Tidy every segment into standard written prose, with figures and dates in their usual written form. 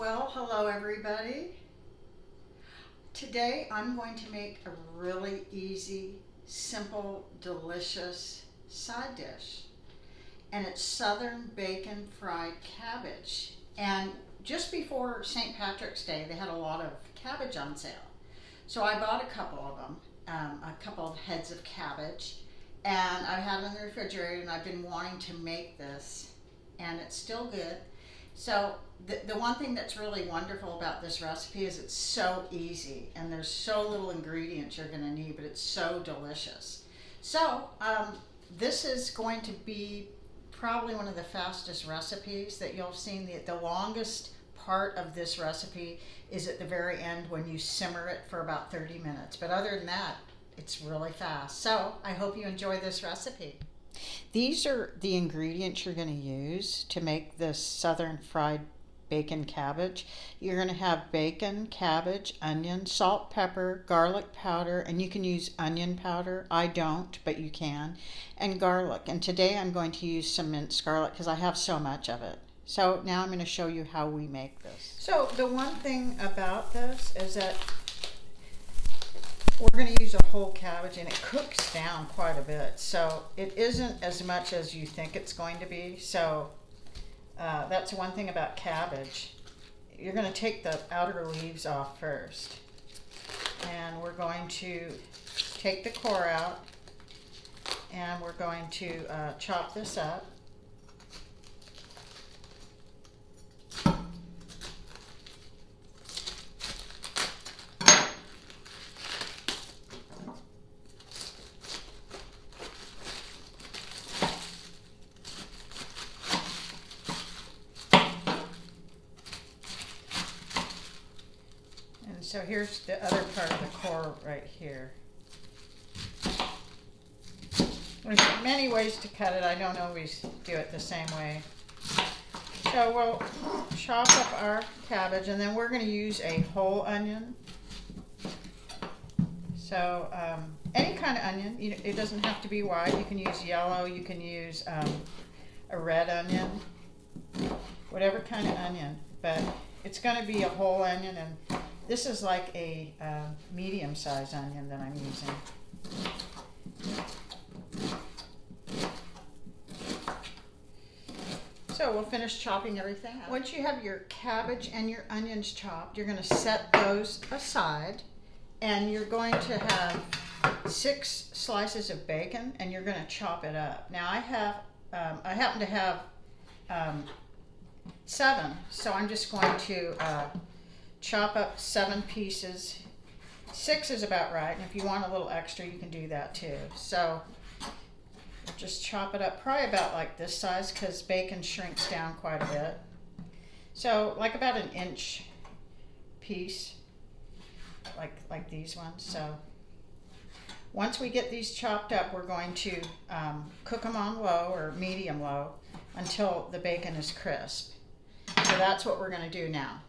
Well, hello everybody. Today I'm going to make a really easy, simple, delicious side dish. And it's Southern bacon fried cabbage. And just before St. Patrick's Day, they had a lot of cabbage on sale. So I bought a couple of them, a couple of heads of cabbage. And I had them in the refrigerator and I've been wanting to make this. And it's still good. So the one thing that's really wonderful about this recipe is it's so easy and there's so little ingredients you're going to need, but it's so delicious. So this is going to be probably one of the fastest recipes that you'll have seen. The longest part of this recipe is at the very end when you simmer it for about 30 minutes. But other than that, it's really fast. So I hope you enjoy this recipe. These are the ingredients you're going to use to make this Southern fried bacon cabbage. You're going to have bacon, cabbage, onion, salt, pepper, garlic powder, and you can use onion powder. I don't, but you can, and garlic. And today I'm going to use some minced garlic because I have so much of it. So now I'm going to show you how we make this. So the one thing about this is that we're going to use a whole cabbage and it cooks down quite a bit. So it isn't as much as you think it's going to be. So that's one thing about cabbage. You're going to take the outer leaves off first. And we're going to take the core out. And we're going to chop this up. So here's the other part of the core right here. There's many ways to cut it. I don't always do it the same way. So we'll chop up our cabbage and then we're going to use a whole onion. So any kind of onion. It doesn't have to be white. You can use yellow. You can use a red onion. Whatever kind of onion. But it's going to be a whole onion, and this is like a medium-sized onion that I'm using. So we'll finish chopping everything up. Once you have your cabbage and your onions chopped, you're going to set those aside, and you're going to have 6 slices of bacon, and you're going to chop it up. Now I happen to have 7, so I'm just going to chop up 7 pieces. 6 is about right, and if you want a little extra, you can do that too. So just chop it up probably about like this size because bacon shrinks down quite a bit. So like about an inch piece, like these ones. So once we get these chopped up, we're going to cook them on low or medium low until the bacon is crisp. So that's what we're going to do now.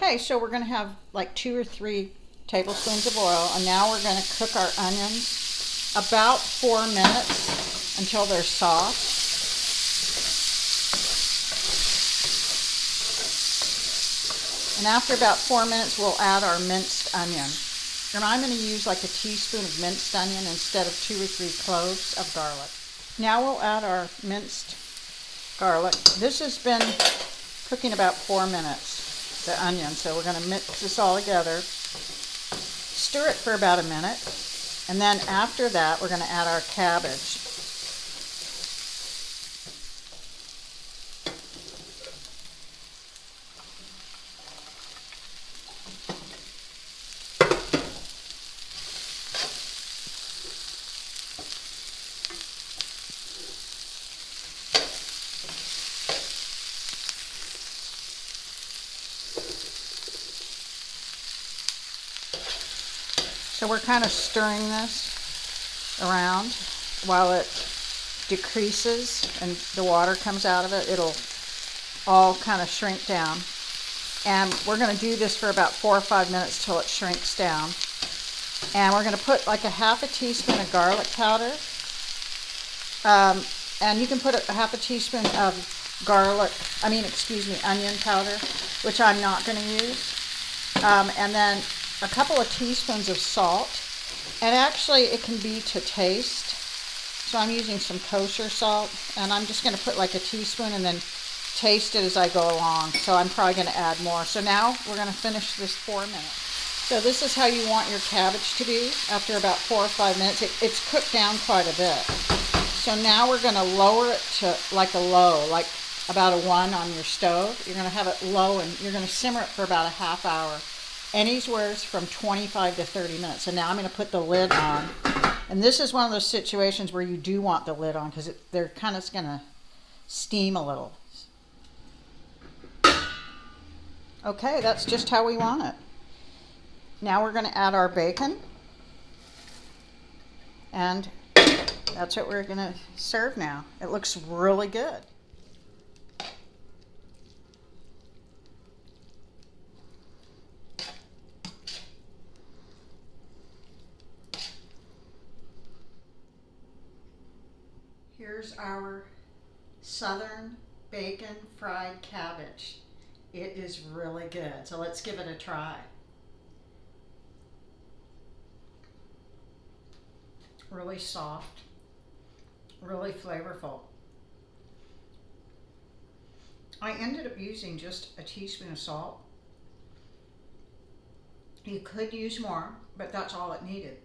Okay, so we're going to have like 2 or 3 tablespoons of oil, and now we're going to cook our onions about 4 minutes until they're soft. And after about 4 minutes, we'll add our minced onion. And I'm going to use like a teaspoon of minced onion instead of 2 or 3 cloves of garlic. Now we'll add our minced garlic. This has been cooking about 4 minutes. The onion, so we're going to mix this all together, stir it for about a minute, and then after that we're going to add our cabbage. So we're kind of stirring this around while it decreases and the water comes out of it. It'll all kind of shrink down. And we're going to do this for about 4 or 5 minutes till it shrinks down. And we're going to put like a half a teaspoon of garlic powder. And you can put a half a teaspoon of onion powder, which I'm not going to use. And then a couple of teaspoons of salt. And actually it can be to taste. So I'm using some kosher salt, and I'm just going to put like a teaspoon and then taste it as I go along. So I'm probably going to add more. So now we're going to finish this 4 minutes. So this is how you want your cabbage to be after about 4 or 5 minutes. It's cooked down quite a bit. So now we're going to lower it to like a low, like about a 1 on your stove. You're going to have it low and you're going to simmer it for about a half hour. Anywhere's from 25 to 30 minutes. And now I'm going to put the lid on. And this is one of those situations where you do want the lid on because they're kind of going to steam a little. Okay, that's just how we want it. Now we're going to add our bacon. And that's what we're going to serve now. It looks really good. Here's our Southern bacon fried cabbage. It is really good. So let's give it a try. Really soft, really flavorful. I ended up using just a teaspoon of salt. You could use more, but that's all it needed.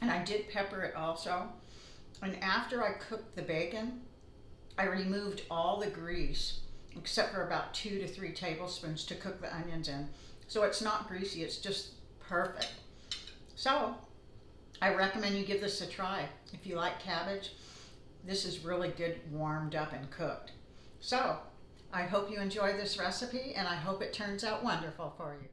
And I did pepper it also. And after I cooked the bacon, I removed all the grease except for about 2 to 3 tablespoons to cook the onions in. So it's not greasy, it's just perfect. So I recommend you give this a try. If you like cabbage, this is really good warmed up and cooked. So I hope you enjoy this recipe and I hope it turns out wonderful for you.